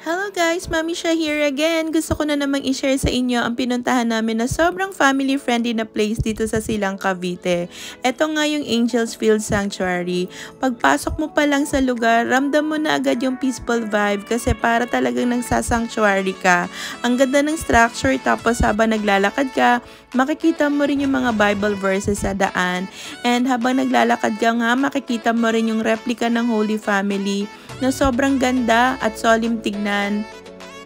Hello guys, Mami Shah here again. Gusto ko na namang i-share sa inyo ang pinuntahan namin na sobrang family-friendly na place dito sa Silang, Cavite. Ito nga yung Angels Field Sanctuary. Pagpasok mo pa lang sa lugar, ramdam mo na agad yung peaceful vibe kasi para talagang nagsasanctuary ka. Ang ganda ng structure, tapos habang naglalakad ka, makikita mo rin yung mga Bible verses sa daan. And habang naglalakad ka nga, makikita mo rin yung replica ng Holy Family na sobrang ganda at solemn tignan.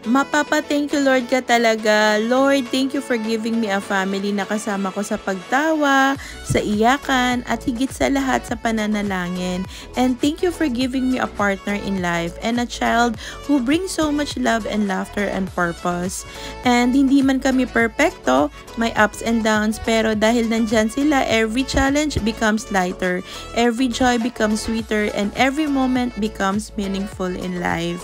Mapapa-thank you Lord ka talaga. Lord, thank you for giving me a family na kasama ko sa pagtawa, sa iyakan, at higit sa lahat sa pananalangin. And thank you for giving me a partner in life and a child who brings so much love and laughter and purpose. And hindi man kami perfecto, may ups and downs, pero dahil nandyan sila, every challenge becomes lighter, every joy becomes sweeter, and every moment becomes meaningful in life.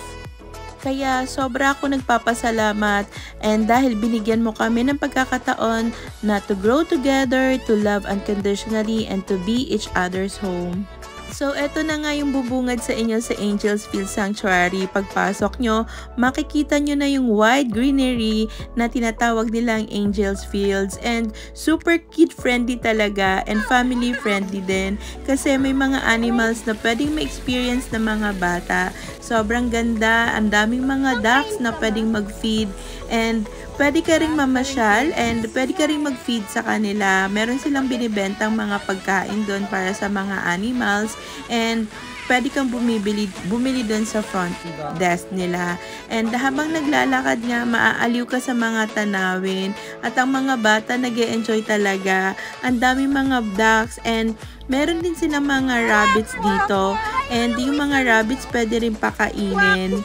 Kaya sobra ako nagpapasalamat, and dahil binigyan mo kami ng pagkakataon na to grow together, to love unconditionally, and to be each other's home. So, eto na nga yung bubungad sa inyo sa Angels Field Sanctuary. Pagpasok nyo, makikita nyo na yung wide greenery na tinatawag nilang Angels Fields. And super kid-friendly talaga and family-friendly din. Kasi may mga animals na pwedeng ma-experience ng mga bata. Sobrang ganda, ang daming mga ducks na pwedeng mag-feed. And pwede ka ring mamasyal and pwede ka ring mag-feed sa kanila. Meron silang binibentang mga pagkain doon para sa mga animals and pwede kang bumili doon sa front desk nila. And habang naglalakad nga, maaaliw ka sa mga tanawin at ang mga bata nag-e-enjoy talaga. Ang daming mga ducks and meron din silang mga rabbits dito. And yung mga rabbits pwede rin pakainin.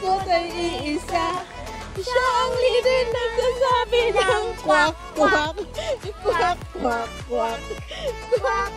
Siya ang leader nagsasabi ng kwak, kwak, kwak, kwak, kwak, kwak.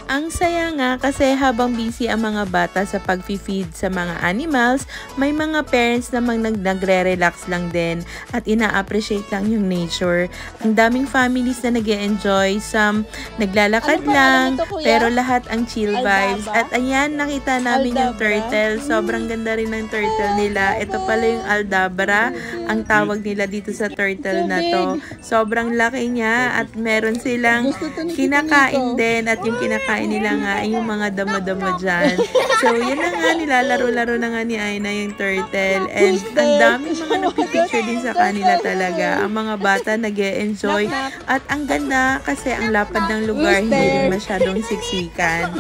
Ang saya nga kasi habang busy ang mga bata sa pag-feed sa mga animals, may mga parents namang nagre-relax lang din at ina-appreciate lang yung nature. Ang daming families na nag-e-enjoy, some naglalakad lang, pero lahat ang chill vibes. At ayan, nakita namin yung turtle. Sobrang ganda rin ng turtle nila. Ito pala yung Aldabra, ang tawag nila dito sa turtle na to. Sobrang laki niya at meron silang kinakain din at yung kinakain nila nga ay yung mga damo-damo dyan. So, yun na nga, nilalaro-laro na nga ni Aina yung turtle. And ang daming mga napipicture din sa kanila talaga. Ang mga bata nag-e-enjoy. At ang ganda kasi ang lapad ng lugar, hindi rin masyadong siksikan.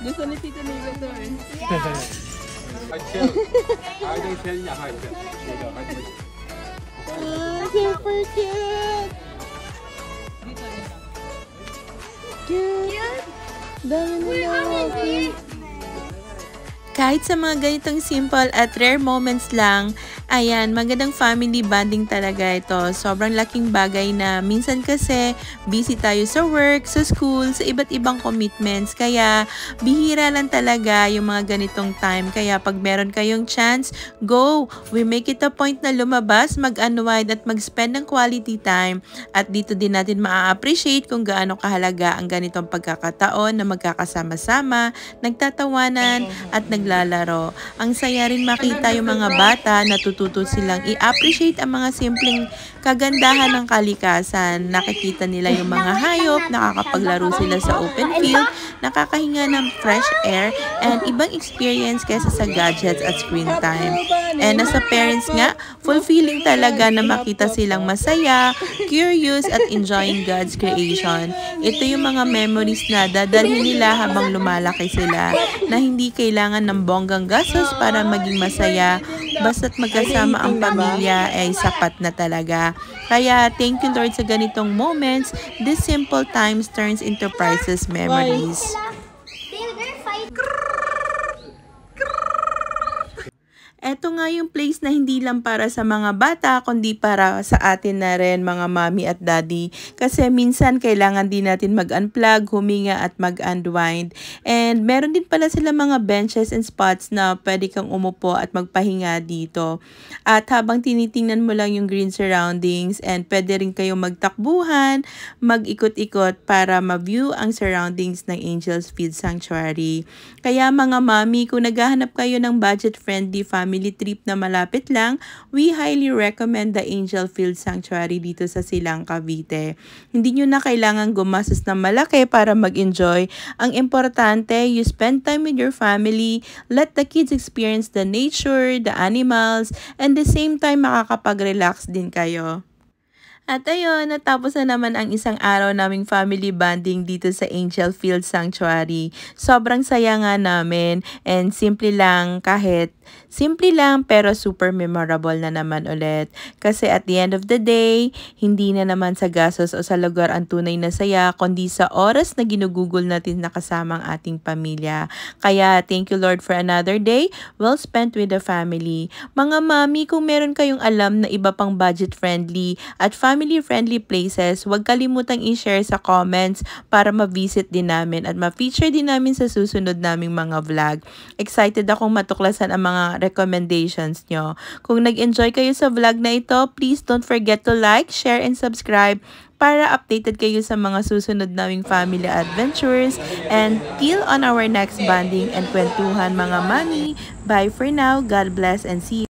Gusto ni Tita Nila to eh. Super cute! Cute! Dami nila. Kahit sa mga ganitong simple at rare moments lang, ayan, magandang family bonding talaga ito. Sobrang laking bagay na minsan kasi busy tayo sa work, sa school, sa iba't ibang commitments. Kaya bihira lang talaga yung mga ganitong time. Kaya pag meron kayong chance, go! We make it a point na lumabas, mag-unwind at mag-spend ng quality time. At dito din natin maa-appreciate kung gaano kahalaga ang ganitong pagkakataon na magkakasama-sama, nagtatawanan at naglalaro. Ang saya rin makita yung mga bata, natututo silang i-appreciate ang mga simpleng kagandahan ng kalikasan. Nakikita nila yung mga hayop, nakakapaglaro sila sa open field, nakakahinga ng fresh air, and ibang experience kaysa sa gadgets at screen time. And as a parents nga, fulfilling talaga na makita silang masaya, curious, at enjoying God's creation. Ito yung mga memories na dadalhin nila habang lumalaki sila, na hindi kailangan ng bonggang gastos para maging masaya, basta't magkasama ang pamilya ay sapat na talaga. Kaya thank you Lord sa ganitong moments. These simple times turns into priceless memories. Eto nga yung place na hindi lang para sa mga bata, kundi para sa atin na rin, mga mommy at daddy. Kasi minsan kailangan din natin mag-unplug, huminga at mag-unwind. And meron din pala sila mga benches and spots na pwede kang umupo at magpahinga dito. At habang tinitingnan mo lang yung green surroundings, and pwede rin kayong magtakbuhan, mag-ikot-ikot para ma-view ang surroundings ng Angels Field Sanctuary. Kaya mga mommy, kung naghahanap kayo ng budget-friendly family family trip na malapit lang, we highly recommend the Angel Field Sanctuary dito sa Silang, Cavite. Hindi nyo na kailangan gumastos ng malaki para mag-enjoy. Ang importante, you spend time with your family, let the kids experience the nature, the animals, and the same time makakapag-relax din kayo. At ayun, natapos na naman ang isang araw naming family bonding dito sa Angel Field Sanctuary. Sobrang saya nga namin and simple lang pero super memorable na naman ulit. Kasi at the end of the day, hindi na naman sa gastos o sa lugar ang tunay na saya, kundi sa oras na ginugugol natin na kasama ang ating pamilya. Kaya thank you Lord for another day well spent with the family. Mga mami, kung meron kayong alam na iba pang budget-friendly at family-friendly places, huwag kalimutang i-share sa comments para ma-visit din namin at ma-feature din namin sa susunod naming mga vlog. Excited akong matuklasan ang mga recommendations nyo. Kung nag-enjoy kayo sa vlog na ito, please don't forget to like, share, and subscribe para updated kayo sa mga susunod naming family adventures. And till on our next bonding and kwentuhan mga mami. Bye for now. God bless and see you.